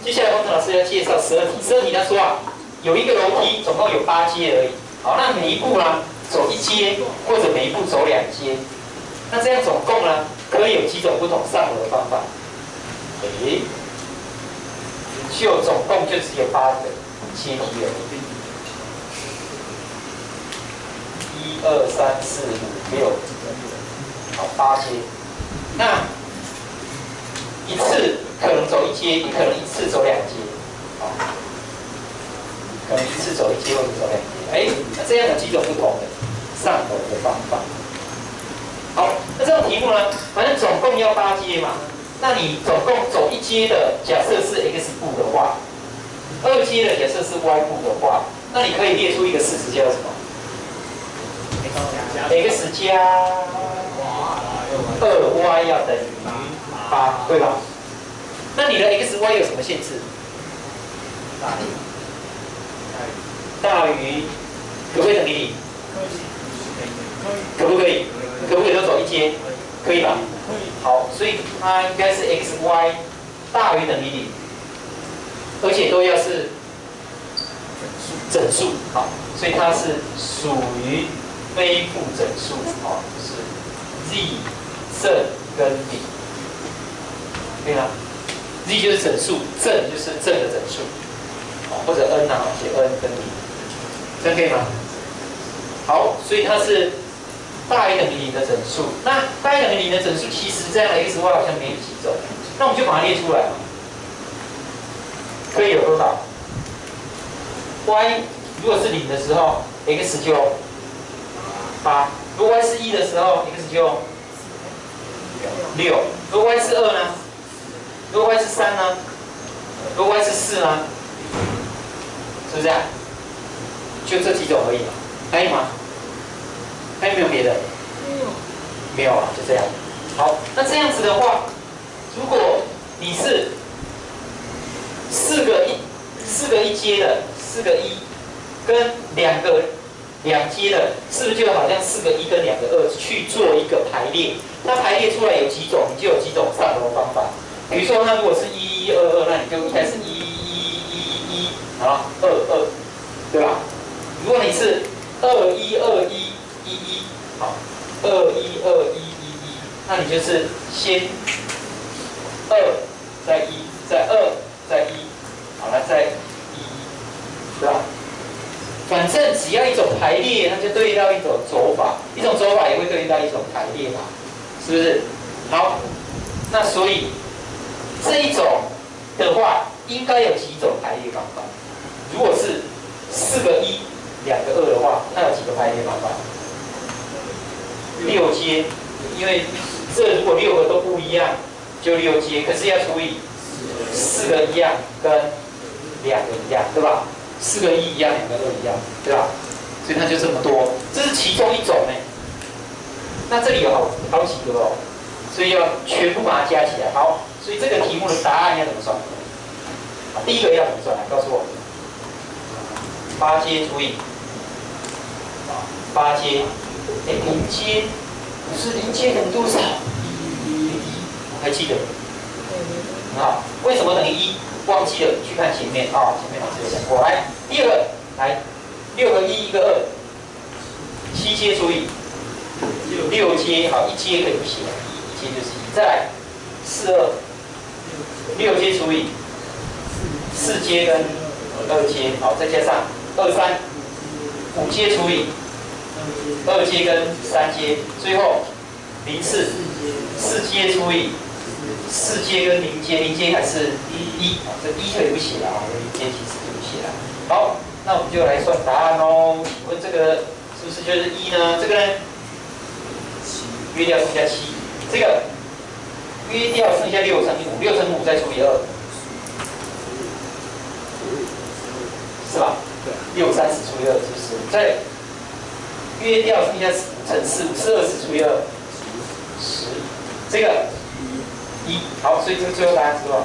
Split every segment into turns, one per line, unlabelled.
接下来洪老师要介绍12题。12题他说啊，有一个楼梯，总共有8阶而已。好，那每一步呢走1阶，或者每一步走2阶。那这样总共呢可以有几种不同上楼的方法？就总共就只有8个阶梯而已。1、2、3、4、5、6，好，8阶。那一次可能走1阶，也可能一次走2阶，好，可能一次走1阶或者走2阶。那这样有几种不同的上楼的方法。好，那这种题目呢，反正总共要8阶嘛。那你总共走1阶的，假设是 x 步的话，2阶的假设是 y 步的话，那你可以列出一个式子叫什么 ？x 加2y 要等于8，对吧？那你的 x、y 有什么限制？大于可不可以等于0？可不可以？可不可以都走1阶？可以吧？好，所以它应该是 x、y 大于等于0，而且都要是整数。好，所以它是属于非负整数。好，是 z 正跟0，可以吗 ？z 就是整数，正就是正的整数，或者 n 啊，写 n 跟0，这样可以吗？好，所以它是大于等于0的整数。那大于等于0的整数，其实这样的 x、y 好像没有几种，那我们就把它列出来嘛。可以有多少 ？y 如果是0的时候 ，x 就8；如果 y 是1的时候 ，x 就6；如果 y 是2呢？如果 y 是3呢？如果 y 是4呢？是不是这样？就这几种而已嘛，可以吗？还有没有别的？没有啊，就这样。好，那这样子的话，如果你是4个1阶的，4个1跟2个2阶的，是不是就好像4个1跟2个2去做一个排列？那排列出来有几种，你就有几种上楼方法。比如说，那如果是1、1、2、2，那你就一开始1、1、1、1，然后2、2，对吧？如果你是2、1、2、1、1、1，好，2、1、2、1、1、1，那你就是先2再1再2再1，好了再1，对吧？反正只要一种排列，它就对应到一种走法，一种走法也会对应到一种排列嘛，是不是？好，那所以这一种的话，应该有几种排列方法？如果是4个1、2个2的话，那有几个排列方法？6阶，因为这如果6个都不一样，就6阶，可是要除以4个一样跟2个一样，对吧？4个1一样，2个2一样，对吧？所以它就这么多，这是其中一种呢。那这里有好几个哦，所以要全部把它加起来。好，所以这个题目的答案要怎么算？第一个要怎么算？来告诉我。8阶除以8阶，0阶不是0阶等于多少？还记得？很好，为什么等于1？忘记了，去看前面啊，前面老师有讲过。来，第二个，来，6个1，一个2，7阶除以6阶，好，1阶可以不写，1阶就是1。再来，4、2，6阶除以4阶跟2阶，好，再加上2、3， 5阶除以2阶跟3阶，最后0、4， 4阶除以4阶跟0阶，0阶还是1，这1可以不写了啊，0阶其实可以不写了。好，那我们就来算答案喽。请问这个是不是就是1呢？这个呢？约掉剩下7，这个约掉剩下6乘以5，6乘以5再除以2，是吧？6、30除以2是15，再约掉剩下5乘4，5是20除以2，10，这个1，好，所以这个最后答案是多少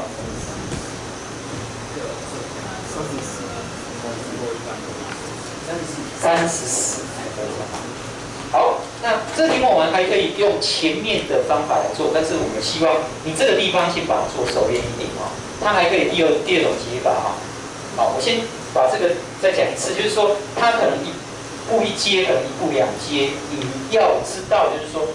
？34。好，那这个题目我们还可以用前面的方法来做，但是我们希望你这个地方先把它做熟练一点哦。它还可以第二种解法哈。好，我先把这个再讲一次，就是说它可能一步一阶，可能一步两阶，你要知道就是说，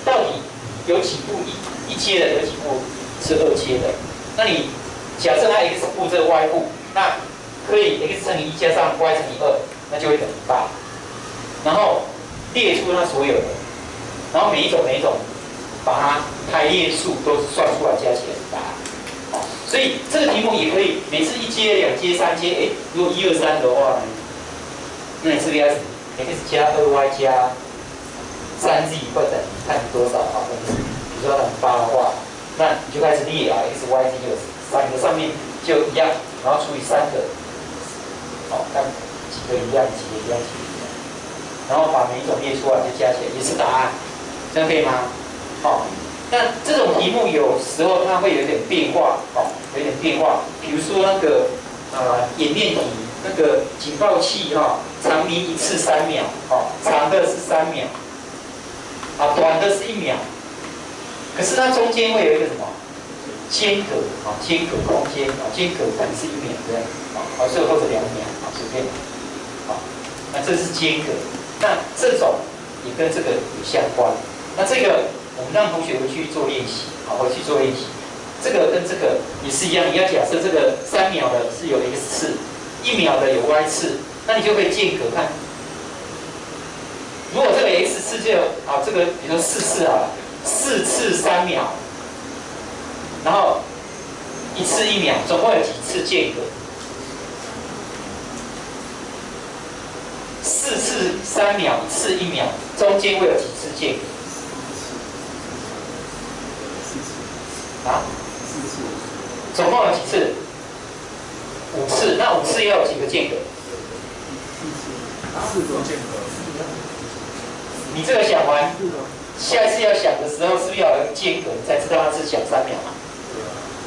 到底有几步一阶的，有几步是二阶的。那你假设它 x 步这个 y 步，那可以 x 乘以1加上 y 乘以2，那就会等于8。然后列出它所有的，然后每一种把它排列数都算出来，加起来是答案。好，所以这个题目也可以每次1阶、2阶、3阶，哎，如果1、2、3的话呢，那你是不是要 x 加2y 加3z 会等于看多少啊？比如说等于8的话，那你就开始列啊 x、y、z 有3个，上面就一样，然后除以3个，好，看几个一样，几个一样，几个一样，然后把每一种列出来就加起来，也是答案，这样可以吗？好，那这种题目有时候它会有点变化，哦，有点变化。比如说那个演练题，那个警报器哈，长鸣一次3秒，哦，长的是3秒，啊，短的是1秒。可是它中间会有一个什么间隔啊，间隔空间啊，间隔可能是1秒这样，啊，所以或者2秒啊，随便，啊，那这是间隔。那这种也跟这个有相关。那这个我们让同学回去做练习，好，回去做练习。这个跟这个也是一样，你要假设这个3秒的是有 x 次，1秒的有 y 次，那你就可以间隔看。如果这个 x 次就这个比如说4次好了，4次3秒，然后1次1秒，总共有几次间隔？4次3秒，1次1秒，中间会有几次间隔？啊？4次。总共有几次？5次。那5次要有几个间隔
？4个间隔。
你这个想完，下一次要想的时候，是不是要有一个间隔，你才知道它是想3秒嘛？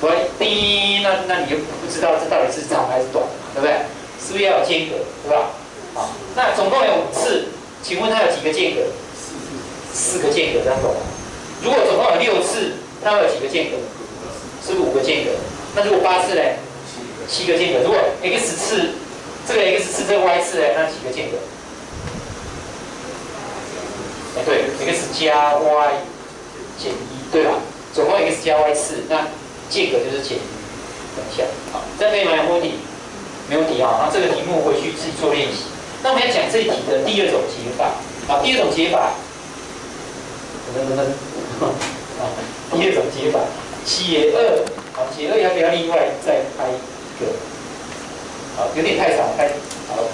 不然滴，那你就不知道这到底是长还是短嘛，对不对？是不是要有间隔，对吧？好，那总共有5次，请问它有几个间隔？4个间隔，这样懂吗？如果总共有6次，它会有几个间隔？是不是5个间隔？那如果8次呢？7个间隔。如果 x 次，这个 x 次，这个 y 次呢？那几个间隔？对 ，x 加 y 减1，对吧？总共 x 加 y 次，那间隔就是减1。等一下，好，这样可以吗？有没有问题？没问题啊。那这个题目回去自己做练习。那我们要讲这一题的第2种解法啊，第2种解法，第2种解法，解2，好，解2要不要另外再拍一个？好，有点太长，好。